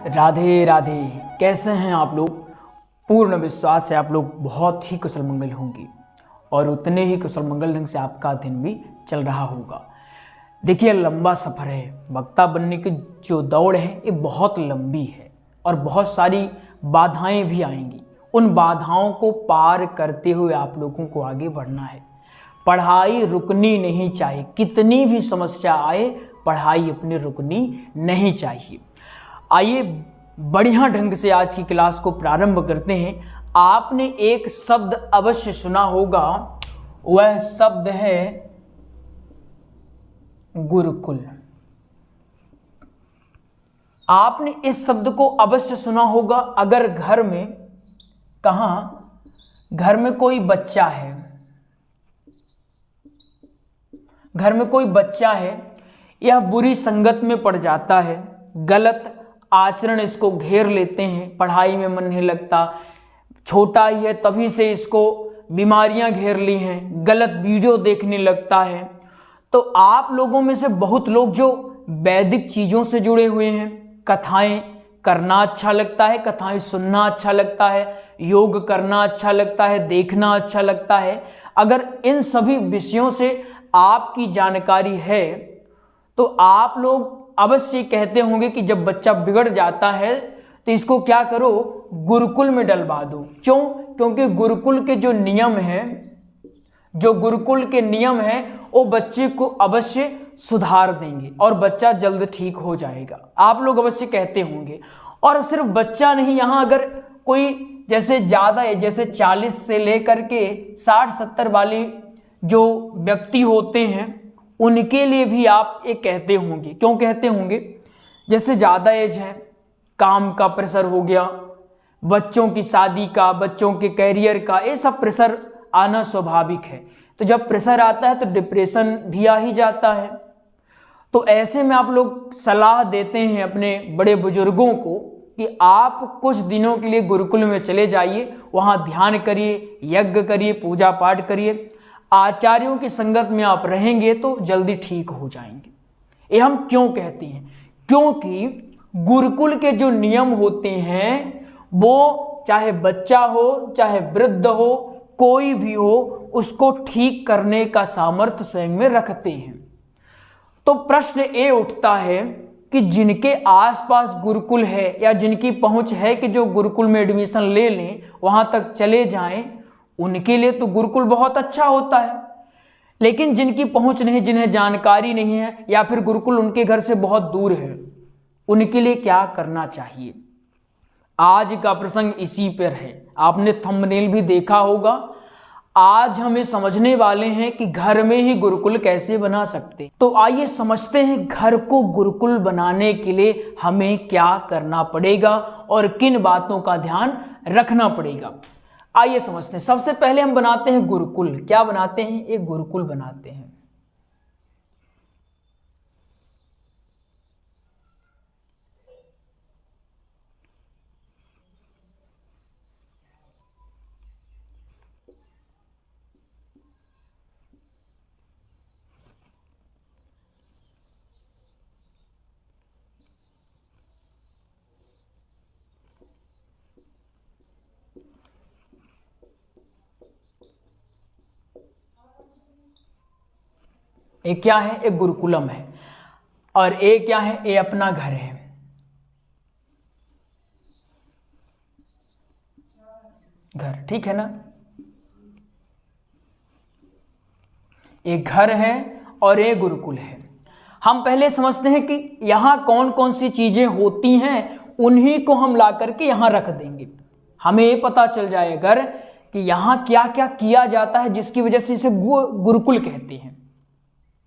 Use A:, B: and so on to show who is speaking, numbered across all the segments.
A: राधे राधे। कैसे हैं आप लोग? पूर्ण विश्वास है आप लोग बहुत ही कुशल मंगल होंगे और उतने ही कुशल मंगल ढंग से आपका दिन भी चल रहा होगा। देखिए, लंबा सफ़र है। वक्ता बनने की जो दौड़ है ये बहुत लंबी है और बहुत सारी बाधाएं भी आएंगी। उन बाधाओं को पार करते हुए आप लोगों को आगे बढ़ना है। पढ़ाई रुकनी नहीं चाहिए, कितनी भी समस्या आए पढ़ाई अपनी रुकनी नहीं चाहिए। आइए बढ़िया ढंग से आज की क्लास को प्रारंभ करते हैं। आपने एक शब्द अवश्य सुना होगा, वह शब्द है गुरुकुल। आपने इस शब्द को अवश्य सुना होगा। अगर घर में कोई बच्चा है, घर में कोई बच्चा है, यह बुरी संगत में पड़ जाता है, गलत आचरण इसको घेर लेते हैं, पढ़ाई में मन नहीं लगता, छोटा ही है तभी से इसको बीमारियां घेर ली हैं, गलत वीडियो देखने लगता है। तो आप लोगों में से बहुत लोग जो वैदिक चीज़ों से जुड़े हुए हैं, कथाएं करना अच्छा लगता है, कथाएं सुनना अच्छा लगता है, योग करना अच्छा लगता है, देखना अच्छा लगता है। अगर इन सभी विषयों से आपकी जानकारी है तो आप लोग अवश्य कहते होंगे कि जब बच्चा बिगड़ जाता है तो इसको क्या करो, गुरुकुल में डलवा दो। क्यों? क्योंकि गुरुकुल के जो नियम हैं, वो बच्चे को अवश्य सुधार देंगे और बच्चा जल्द ठीक हो जाएगा। आप लोग अवश्य कहते होंगे। और सिर्फ बच्चा नहीं, यहाँ अगर कोई जैसे ज़्यादा है, जैसे 40 से लेकर के 60-70 वाले जो व्यक्ति होते हैं, उनके लिए भी आप ये कहते होंगे। क्यों कहते होंगे? जैसे ज़्यादा एज है, काम का प्रेशर हो गया, बच्चों की शादी का, बच्चों के कैरियर का, ये सब प्रेशर आना स्वाभाविक है। तो जब प्रेशर आता है तो डिप्रेशन भी आ ही जाता है। तो ऐसे में आप लोग सलाह देते हैं अपने बड़े बुजुर्गों को कि आप कुछ दिनों के लिए गुरुकुल में चले जाइए, वहाँ ध्यान करिए, यज्ञ करिए, पूजा पाठ करिए। आचार्यों की संगत में आप रहेंगे तो जल्दी ठीक हो जाएंगे। ये हम क्यों कहते हैं? क्योंकि गुरुकुल के जो नियम होते हैं वो चाहे बच्चा हो, चाहे वृद्ध हो, कोई भी हो, उसको ठीक करने का सामर्थ्य स्वयं में रखते हैं। तो प्रश्न ये उठता है कि जिनके आसपास गुरुकुल है या जिनकी पहुंच है कि जो गुरुकुल में एडमिशन ले लें, वहां तक चले जाएं, उनके लिए तो गुरुकुल बहुत अच्छा होता है। लेकिन जिनकी पहुंच नहीं, जिन्हें जानकारी नहीं है, या फिर गुरुकुल उनके घर से बहुत दूर है, उनके लिए क्या करना चाहिए? आज का प्रसंग इसी पर है। आपने थंबनेल भी देखा होगा। आज हमें समझने वाले हैं कि घर में ही गुरुकुल कैसे बना सकते। तो आइए समझते हैं घर को गुरुकुल बनाने के लिए हमें क्या करना पड़ेगा और किन बातों का ध्यान रखना पड़ेगा। आइए समझते हैं। सबसे पहले हम बनाते हैं गुरुकुल। क्या बनाते हैं? एक गुरुकुल बनाते हैं। एक क्या है? एक गुरुकुलम है। और एक क्या है? ये अपना घर है। घर, ठीक है ना? एक घर है और एक गुरुकुल है। हम पहले समझते हैं कि यहां कौन कौन सी चीजें होती हैं, उन्हीं को हम ला करके यहां रख देंगे। हमें ये पता चल जाएगा कि यहां क्या क्या किया जाता है, जिसकी वजह से इसे गुरुकुल कहते हैं।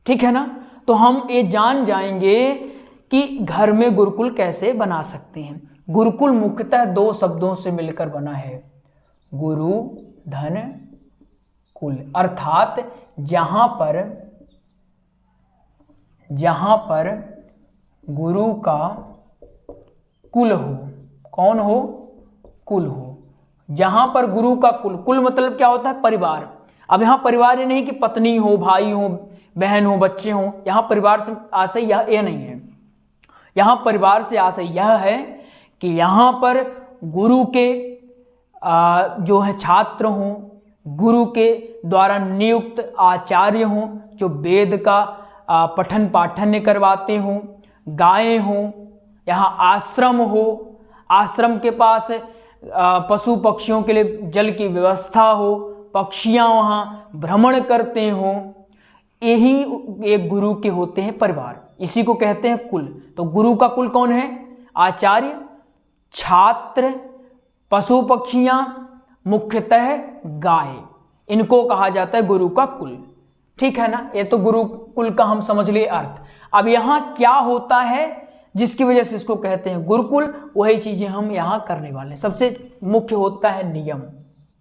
A: ठीक है ना? तो हम ये जान जाएंगे कि घर में गुरुकुल कैसे बना सकते हैं। गुरुकुल मुख्यतः 2 शब्दों से मिलकर बना है, गुरु धन कुल। अर्थात जहां पर गुरु का कुल हो। कौन हो? कुल हो। जहां पर गुरु का कुल मतलब क्या होता है? परिवार। अब यहां परिवार ये नहीं कि पत्नी हो, भाई हो, बहन हो, बच्चे हो। यहां परिवार से आशय यह नहीं है। यहां परिवार से आशय यह है कि यहाँ पर गुरु के जो है छात्र हों, गुरु के द्वारा नियुक्त आचार्य हों जो वेद का पठन पाठन करवाते हों, गायें हों, यहाँ आश्रम हो, आश्रम के पास पशु पक्षियों के लिए जल की व्यवस्था हो, पक्षियाँ वहाँ भ्रमण करते हों, यही एक गुरु के होते हैं परिवार, इसी को कहते हैं कुल। तो गुरु का कुल कौन है? आचार्य, छात्र, पशु पक्षियाँ, मुख्यतः गाय, इनको कहा जाता है गुरु का कुल। ठीक है ना, ये तो गुरु कुल का हम समझ लिए अर्थ। अब यहाँ क्या होता है जिसकी वजह से इसको कहते हैं गुरुकुल, वही चीजें हम यहाँ करने वाले हैं। सबसे मुख्य होता है नियम।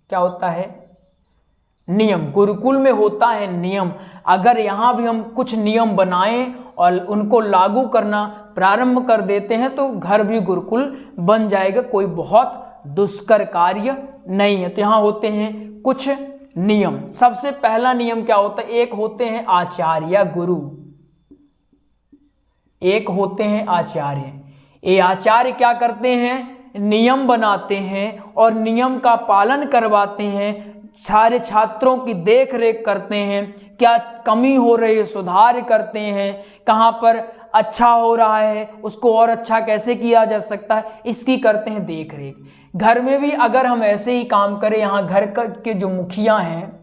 A: क्या होता है? नियम। गुरुकुल में होता है नियम। अगर यहाँ भी हम कुछ नियम बनाएं और उनको लागू करना प्रारंभ कर देते हैं तो घर भी गुरुकुल बन जाएगा, कोई बहुत दुष्कर कार्य नहीं है। तो यहाँ होते हैं कुछ नियम। सबसे पहला नियम क्या होता है? एक होते हैं आचार्य या गुरु, एक होते हैं आचार्य। ये आचार्य क्या करते हैं? नियम बनाते हैं और नियम का पालन करवाते हैं, सारे छात्रों की देख रेख करते हैं, क्या कमी हो रही है सुधार करते हैं, कहाँ पर अच्छा हो रहा है उसको और अच्छा कैसे किया जा सकता है, इसकी करते हैं देख रेख। घर में भी अगर हम ऐसे ही काम करें, यहाँ घर के जो मुखिया हैं,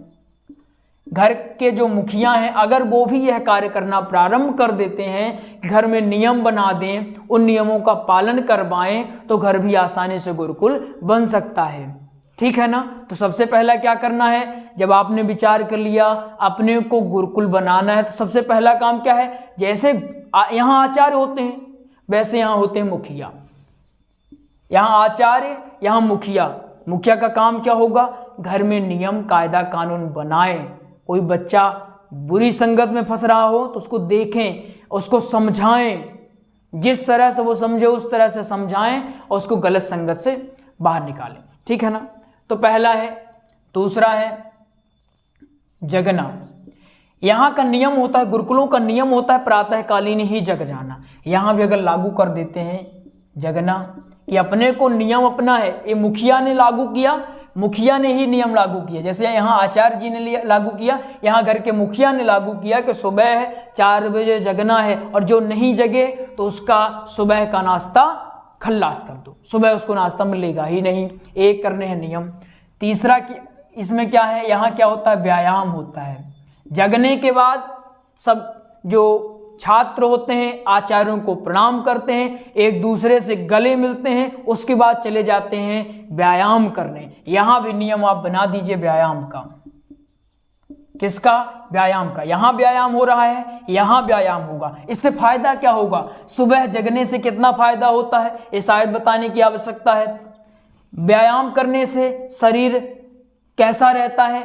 A: घर के जो मुखिया हैं, अगर वो भी यह कार्य करना प्रारंभ कर देते हैं, घर में नियम बना दें, उन नियमों का पालन करवाएं, तो घर भी आसानी से गुरुकुल बन सकता है। ठीक है ना। तो सबसे पहला क्या करना है? जब आपने विचार कर लिया अपने को गुरुकुल बनाना है, तो सबसे पहला काम क्या है? जैसे यहाँ आचार्य होते हैं वैसे यहाँ होते हैं मुखिया। यहाँ आचार्य, यहाँ मुखिया। मुखिया का काम क्या होगा? घर में नियम कायदा कानून बनाए। कोई बच्चा बुरी संगत में फंस रहा हो तो उसको देखें, उसको समझाएं, जिस तरह से वो समझे उस तरह से समझाएं और उसको गलत संगत से बाहर निकालें। ठीक है ना। तो पहला है। दूसरा है जगना। यहाँ का नियम होता है, गुरुकुलों का नियम होता है प्रातःकालीन ही जग जाना। यहाँ भी अगर लागू कर देते हैं जगना, कि अपने को नियम अपना है, ये मुखिया ने लागू किया, मुखिया ने ही नियम लागू किया। जैसे यहाँ आचार्य जी ने लागू किया, यहाँ घर के मुखिया ने लागू किया कि सुबह 4 बजे जगना है और जो नहीं जगे तो उसका सुबह का नाश्ता खल्लास कर दो, सुबह उसको नाश्ता मिलेगा ही नहीं। एक करने हैं नियम। तीसरा इसमें क्या है? यहाँ क्या होता है? व्यायाम होता है। जगने के बाद सब जो छात्र होते हैं आचार्यों को प्रणाम करते हैं, एक दूसरे से गले मिलते हैं, उसके बाद चले जाते हैं व्यायाम करने। यहाँ भी नियम आप बना दीजिए व्यायाम का। किसका? व्यायाम का। यहाँ व्यायाम हो रहा है, यहाँ व्यायाम होगा। इससे फायदा क्या होगा? सुबह जगने से कितना फायदा होता है ये शायद बताने की आवश्यकता है। व्यायाम करने से शरीर कैसा रहता है?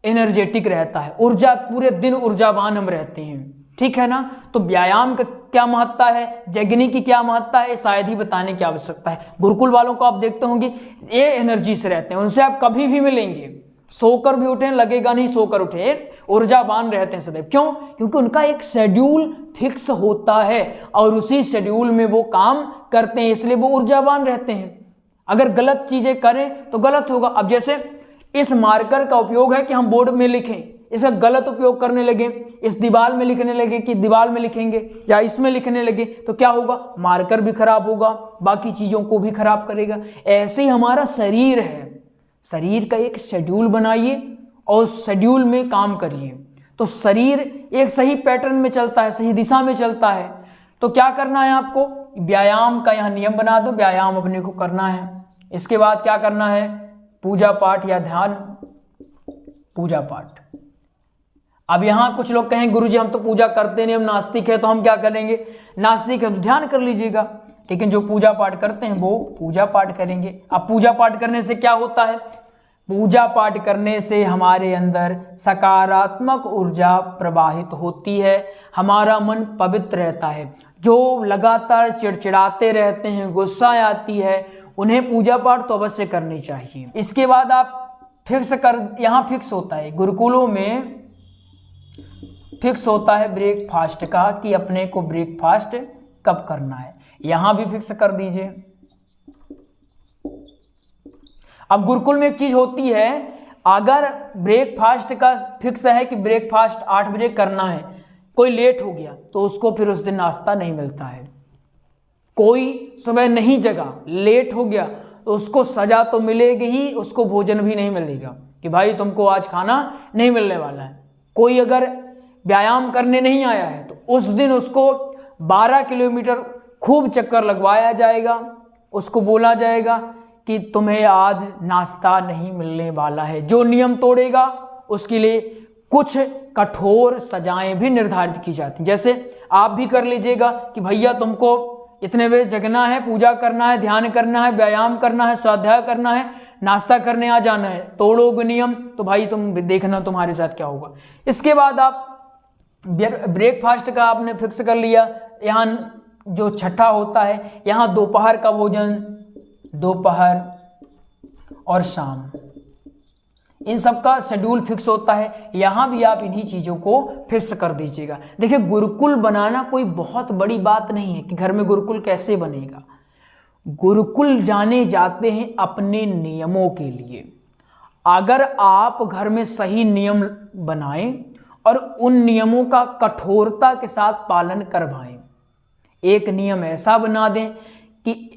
A: एनर्जेटिक रहता है, ऊर्जा, पूरे दिन ऊर्जावान हम रहते हैं। ठीक है ना। तो व्यायाम का क्या महत्ता है, जगने की क्या महत्ता है, शायद ही बताने की आवश्यकता है। गुरुकुल वालों को आप देखते होंगे ये एनर्जी से रहते हैं, उनसे आप कभी भी मिलेंगे, सोकर भी उठे लगेगा नहीं सोकर उठे, ऊर्जावान रहते हैं सदैव। क्यों? क्योंकि उनका एक शेड्यूल फिक्स होता है और उसी शेड्यूल में वो काम करते हैं, इसलिए वो ऊर्जावान रहते हैं। अगर गलत चीजें करें तो गलत होगा। अब जैसे इस मार्कर का उपयोग है कि हम बोर्ड में लिखें, इसका गलत उपयोग करने लगे, इस दीवार में लिखने लगे कि दीवार में लिखेंगे या इसमें लिखने लगे तो क्या होगा? मार्कर भी खराब होगा, बाकी चीजों को भी खराब करेगा। ऐसे ही हमारा शरीर है, शरीर का एक शेड्यूल बनाइए और शेड्यूल में काम करिए तो शरीर एक सही पैटर्न में चलता है, सही दिशा में चलता है। तो क्या करना है आपको? व्यायाम का यहाँ नियम बना दो, व्यायाम अपने को करना है। इसके बाद क्या करना है? पूजा पाठ या ध्यान। पूजा पाठ। अब यहाँ कुछ लोग कहें गुरुजी हम तो पूजा करते नहीं, हम नास्तिक है तो हम क्या करेंगे? नास्तिक है तो ध्यान कर लीजिएगा, लेकिन जो पूजा पाठ करते हैं वो पूजा पाठ करेंगे। अब पूजा पाठ करने से क्या होता है? पूजा पाठ करने से हमारे अंदर सकारात्मक ऊर्जा प्रवाहित होती है, हमारा मन पवित्र रहता है। जो लगातार चिड़चिड़ाते रहते हैं, गुस्सा आती है, उन्हें पूजा पाठ तो अवश्य करनी चाहिए। इसके बाद आप यहाँ फिक्स होता है, गुरुकुलों में फिक्स होता है ब्रेकफास्ट का, कि अपने को ब्रेकफास्ट कब करना है, यहाँ भी फिक्स कर दीजिए। अब गुरुकुल में एक चीज होती है, अगर ब्रेकफास्ट का फिक्स है कि ब्रेकफास्ट 8 बजे करना है, कोई लेट हो गया तो उसको फिर उस दिन नाश्ता नहीं मिलता है। कोई सुबह नहीं जगा, लेट हो गया तो उसको सजा तो मिलेगी ही, उसको भोजन भी नहीं मिलेगा कि भाई तुमको आज खाना नहीं मिलने वाला है। कोई अगर व्यायाम करने नहीं आया है तो उस दिन उसको 12 किलोमीटर खूब चक्कर लगवाया जाएगा, उसको बोला जाएगा कि तुम्हें आज नाश्ता नहीं मिलने वाला है। जो नियम तोड़ेगा उसके लिए कुछ कठोर सजाएं भी निर्धारित की जाती हैं। जैसे आप भी कर लीजिएगा कि भैया तुमको इतने बजे जगना है, पूजा करना है, ध्यान करना है, व्यायाम करना है, स्वाध्याय करना है, नाश्ता करने आ जाना है। तोड़ोगे नियम तो भाई तुम देखना तुम्हारे साथ क्या होगा। इसके बाद आप ब्रेकफास्ट का आपने फिक्स कर लिया। यहाँ जो छठा होता है, यहाँ दोपहर का भोजन, दोपहर और शाम, इन सब का शेड्यूल फिक्स होता है। यहाँ भी आप इन्हीं चीज़ों को फिक्स कर दीजिएगा। देखिए, गुरुकुल बनाना कोई बहुत बड़ी बात नहीं है कि घर में गुरुकुल कैसे बनेगा। गुरुकुल जाने जाते हैं अपने नियमों के लिए। अगर आप घर में सही नियम बनाएं और उन नियमों का कठोरता के साथ पालन करवाएं, एक नियम ऐसा बना दें कि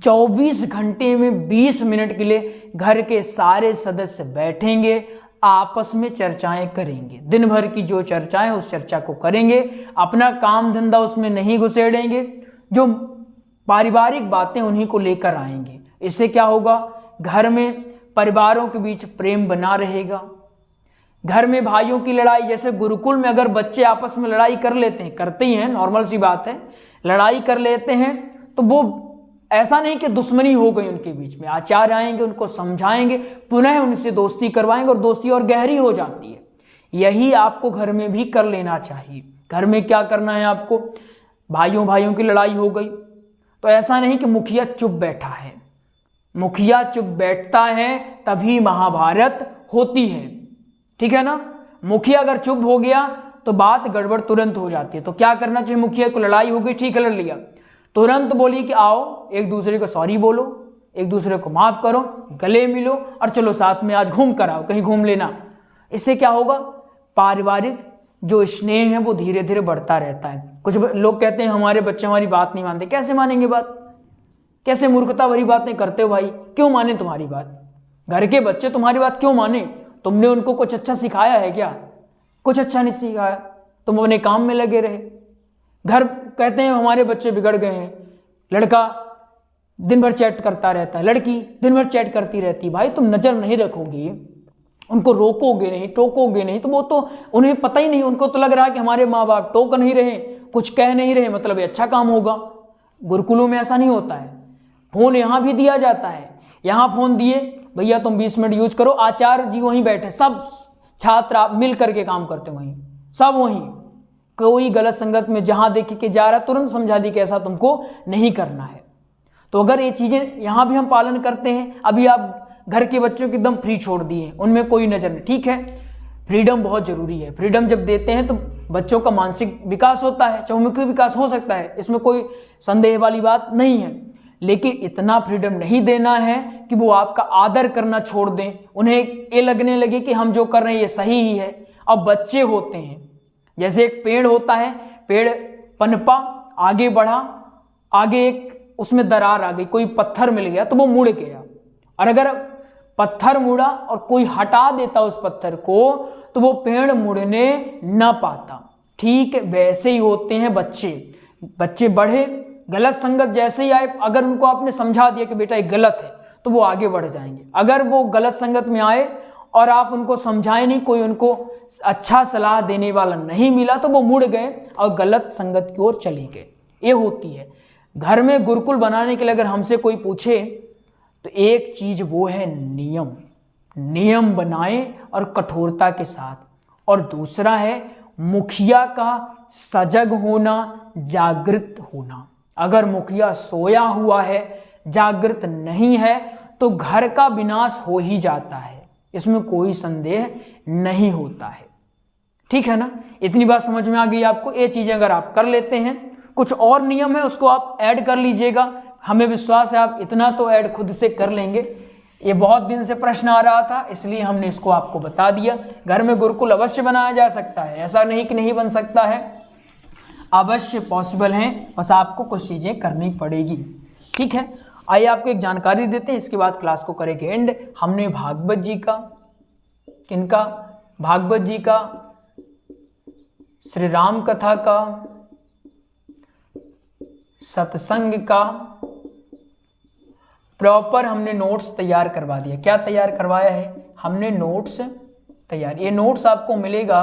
A: 24 घंटे में 20 मिनट के लिए घर के सारे सदस्य बैठेंगे, आपस में चर्चाएं करेंगे। दिन भर की जो चर्चाएं उस चर्चा को करेंगे, अपना काम धंधा उसमें नहीं घुसेड़ेंगे, जो पारिवारिक बातें उन्हीं को लेकर आएंगे। इससे क्या होगा, घर में परिवारों के बीच प्रेम बना रहेगा। घर में भाइयों की लड़ाई, जैसे गुरुकुल में अगर बच्चे आपस में लड़ाई कर लेते हैं, करते ही हैं, नॉर्मल सी बात है, लड़ाई कर लेते हैं, तो वो ऐसा नहीं कि दुश्मनी हो गई उनके बीच में। आचार्य आएंगे, उनको समझाएंगे, पुनः उनसे दोस्ती करवाएंगे और दोस्ती और गहरी हो जाती है। यही आपको घर में भी कर लेना चाहिए। घर में क्या करना है आपको, भाइयों की लड़ाई हो गई तो ऐसा नहीं कि मुखिया चुप बैठा है। मुखिया चुप बैठता है तभी महाभारत होती है, ठीक है ना। मुखिया अगर चुप हो गया तो बात गड़बड़ तुरंत हो जाती है। तो क्या करना चाहिए, मुखिया को लड़ाई हो गई, ठीक है, लड़ लिया, तुरंत बोलिए कि आओ एक दूसरे को सॉरी बोलो, एक दूसरे को माफ करो, गले मिलो और चलो साथ में आज घूम कर आओ, कहीं घूम लेना। इससे क्या होगा, पारिवारिक जो स्नेह है वो धीरे धीरे बढ़ता रहता है। कुछ लोग कहते हैं हमारे बच्चे हमारी बात नहीं मानते। कैसे मानेंगे बात, कैसे मूर्खता भरी बातें करते हो भाई, क्यों माने तुम्हारी बात? घर के बच्चे तुम्हारी बात क्यों माने? तुमने उनको कुछ अच्छा सिखाया है क्या? कुछ अच्छा नहीं सिखाया, तुम अपने काम में लगे रहे। घर कहते हैं हमारे बच्चे बिगड़ गए हैं, लड़का दिन भर चैट करता रहता है, लड़की दिन भर चैट करती रहती। भाई तुम नजर नहीं रखोगे, उनको रोकोगे नहीं, टोकोगे नहीं, तो वो तो उन्हें पता ही नहीं, उनको तो लग रहा है कि हमारे माँ बाप टोक नहीं रहे, कुछ कह नहीं रहे, मतलब ये अच्छा काम होगा। गुरुकुलों में ऐसा नहीं होता है। फोन यहाँ भी दिया जाता है, यहाँ फोन दिए, भैया तुम 20 मिनट यूज करो, आचार्य जी वहीं बैठे, सब छात्र आप मिल करके काम करते वहीं, सब वहीं। कोई गलत संगत में जहां देखे कि जा रहा तुरंत समझा दी कि ऐसा तुमको नहीं करना है। तो अगर ये चीजें यहाँ भी हम पालन करते हैं, अभी आप घर के बच्चों को एकदम फ्री छोड़ दिए, उनमें कोई नजर नहीं, ठीक है, फ्रीडम बहुत जरूरी है। फ्रीडम जब देते हैं तो बच्चों का मानसिक विकास होता है, चहुमुखी विकास हो सकता है, इसमें कोई संदेह वाली बात नहीं है। लेकिन इतना फ्रीडम नहीं देना है कि वो आपका आदर करना छोड़ दें, उन्हें ये लगने लगे कि हम जो कर रहे हैं ये सही ही है। अब बच्चे होते हैं, जैसे एक पेड़ होता है, पेड़ पनपा, आगे बढ़ा, आगे एक उसमें दरार आ गई, कोई पत्थर मिल गया तो वो मुड़ गया, और अगर पत्थर मुड़ा और कोई हटा देता उस पत्थर को तो वो पेड़ मुड़ने न पाता। ठीक वैसे ही होते हैं बच्चे। बच्चे बढ़े, गलत संगत जैसे ही आए, अगर उनको आपने समझा दिया कि बेटा ये गलत है तो वो आगे बढ़ जाएंगे। अगर वो गलत संगत में आए और आप उनको समझाए नहीं, कोई उनको अच्छा सलाह देने वाला नहीं मिला, तो वो मुड़ गए और गलत संगत की ओर चले गए। ये होती है। घर में गुरुकुल बनाने के लिए अगर हमसे कोई पूछे तो एक चीज वो है नियम। नियम बनाएं और कठोरता के साथ। और दूसरा है मुखिया का सजग होना, जागृत होना। अगर मुखिया सोया हुआ है, जागृत नहीं है, तो घर का विनाश हो ही जाता है, इसमें कोई संदेह नहीं होता है। ठीक है ना, इतनी बात समझ में आ गई आपको। ये चीजें अगर आप कर लेते हैं, कुछ और नियम है उसको आप ऐड कर लीजिएगा, हमें विश्वास है आप इतना तो ऐड खुद से कर लेंगे। ये बहुत दिन से प्रश्न आ रहा था, इसलिए हमने इसको आपको बता दिया। घर में गुरुकुल अवश्य बनाया जा सकता है, ऐसा नहीं कि नहीं बन सकता है, अवश्य पॉसिबल है, बस आपको कुछ चीज़ें करनी पड़ेगी। ठीक है, आइए आपको एक जानकारी देते हैं, इसके बाद क्लास को करेंगे एंड। हमने भागवत जी का, किनका, भागवत जी का, श्री राम कथा का, सत्संग का प्रॉपर हमने नोट्स तैयार करवा दिया। क्या तैयार करवाया है हमने? नोट्स तैयार। ये नोट्स आपको मिलेगा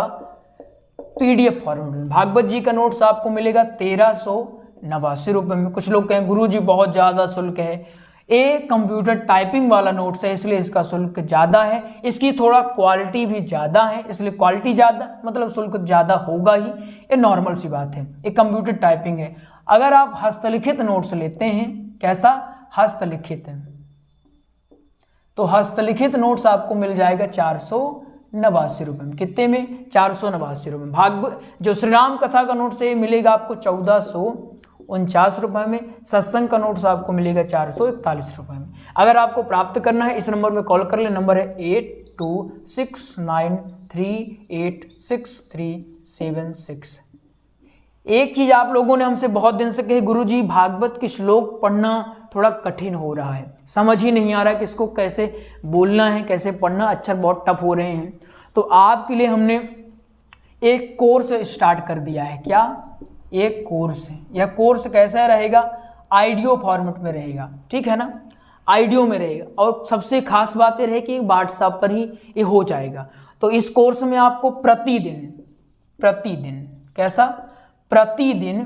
A: पीडीएफ फॉर्मेट में। भागवत जी का नोट्स आपको मिलेगा 1389 रुपये में। कुछ लोग कहें गुरुजी बहुत ज़्यादा शुल्क है, ये कंप्यूटर टाइपिंग वाला नोट्स है इसलिए इसका शुल्क ज़्यादा है, इसकी थोड़ा क्वालिटी भी ज़्यादा है इसलिए क्वालिटी ज़्यादा मतलब शुल्क ज़्यादा होगा ही, ये नॉर्मल सी बात है, ये कंप्यूटर टाइपिंग है। अगर आप हस्तलिखित नोट्स लेते हैं, कैसा, हस्तलिखित, तो हस्तलिखित नोट्स आपको मिल जाएगा 489 रुपये में। कितने में? 489 रुपये में। भागवत जो श्री राम कथा का नोट्स है मिलेगा आपको 1449 रुपये में। सत्संग का नोट्स आपको मिलेगा 441 रुपये में। अगर आपको प्राप्त करना है इस नंबर में कॉल कर ले, नंबर है 8269386376। एक चीज़ आप लोगों ने हमसे बहुत दिन से कही, गुरुजी भागवत के श्लोक पढ़ना थोड़ा कठिन हो रहा है, समझ ही नहीं आ रहा है कि इसको कैसे बोलना है, कैसे पढ़ना, अक्षर बहुत टफ हो रहे हैं। तो आपके लिए हमने एक कोर्स स्टार्ट कर दिया है। क्या? एक कोर्स है। यह कोर्स कैसा रहेगा? ऑडियो फॉर्मेट में रहेगा, ठीक है ना, ऑडियो में रहेगा। और सबसे खास बात यह रहे कि व्हाट्सएप पर ही ये हो जाएगा। तो इस कोर्स में आपको प्रतिदिन कैसा, प्रतिदिन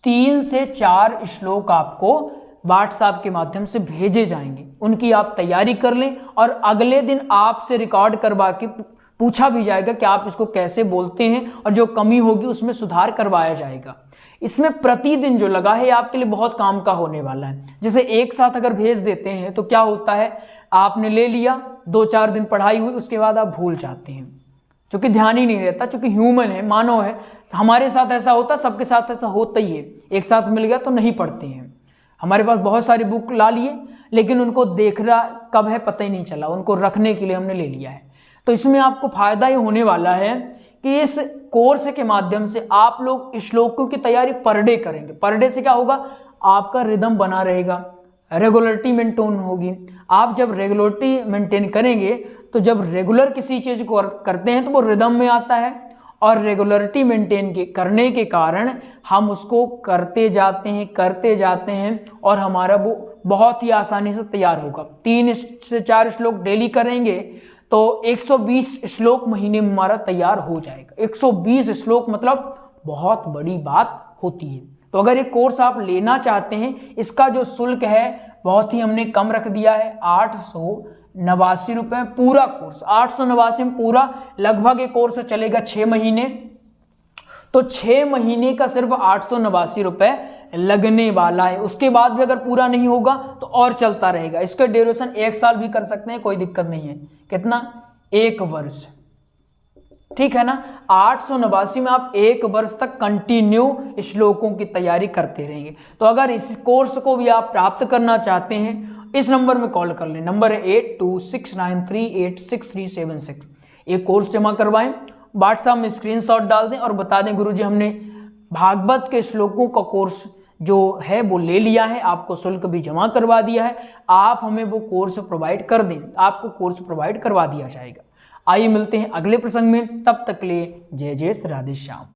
A: 3 से 4 श्लोक आपको व्हाट्सएप के माध्यम से भेजे जाएंगे, उनकी आप तैयारी कर लें और अगले दिन आपसे रिकॉर्ड करवा के पूछा भी जाएगा कि आप इसको कैसे बोलते हैं और जो कमी होगी उसमें सुधार करवाया जाएगा। इसमें प्रतिदिन जो लगा है आपके लिए बहुत काम का होने वाला है। जैसे एक साथ अगर भेज देते हैं तो क्या होता है, आपने ले लिया, 2-4 दिन पढ़ाई हुई, उसके बाद आप भूल जाते हैं, क्योंकि ध्यान ही नहीं रहता, क्योंकि ह्यूमन है, मानव है। हमारे साथ ऐसा होता, सबके साथ ऐसा होता ही है। एक साथ मिल गया तो नहीं पढ़ते हैं। हमारे पास बहुत सारी बुक ला लिए लेकिन उनको देखना कब है पता ही नहीं चला, उनको रखने के लिए हमने ले लिया है। तो इसमें आपको फायदा ये होने वाला है कि इस कोर्स के माध्यम से आप लोग श्लोकों की तैयारी पर डे करेंगे। पर डे से क्या होगा, आपका रिदम बना रहेगा, रेगुलरिटी मेंटेन होगी। आप जब रेगुलरिटी मेंटेन करेंगे तो जब रेगुलर किसी चीज़ को करते हैं तो वो रिदम में आता है, और रेगुलरिटी मेंटेन करने के कारण हम उसको करते जाते हैं और हमारा वो बहुत ही आसानी से तैयार होगा। 3 से 4 श्लोक डेली करेंगे तो 120 श्लोक महीने में हमारा तैयार हो जाएगा। 120 श्लोक मतलब बहुत बड़ी बात होती है। तो अगर ये कोर्स आप लेना चाहते हैं, इसका जो शुल्क है बहुत ही हमने कम रख दिया है, 889 रुपये पूरा कोर्स। 889 में पूरा लगभग ये कोर्स चलेगा 6 महीने, तो 6 महीने का सिर्फ 889 रुपये लगने वाला है। उसके बाद भी अगर पूरा नहीं होगा तो और चलता रहेगा। इसका ड्यूरेशन 1 साल भी कर सकते हैं, कोई दिक्कत नहीं है। कितना? 1 वर्ष, ठीक है ना। 889 में आप 1 वर्ष तक कंटिन्यू श्लोकों की तैयारी करते रहेंगे। तो अगर इस कोर्स को भी आप प्राप्त करना चाहते हैं, इस नंबर में कॉल कर लें, नंबर है 8269386376। एक कोर्स जमा करवाएं, व्हाट्सएप में स्क्रीनशॉट डाल दें और बता दें गुरुजी हमने भागवत के श्लोकों का कोर्स जो है वो ले लिया है, आपको शुल्क भी जमा करवा दिया है, आप हमें वो कोर्स प्रोवाइड कर दें, आपको कोर्स प्रोवाइड करवा दिया जाएगा। आइए मिलते हैं अगले प्रसंग में, तब तक के लिए जय जय श्री राधे श्याम।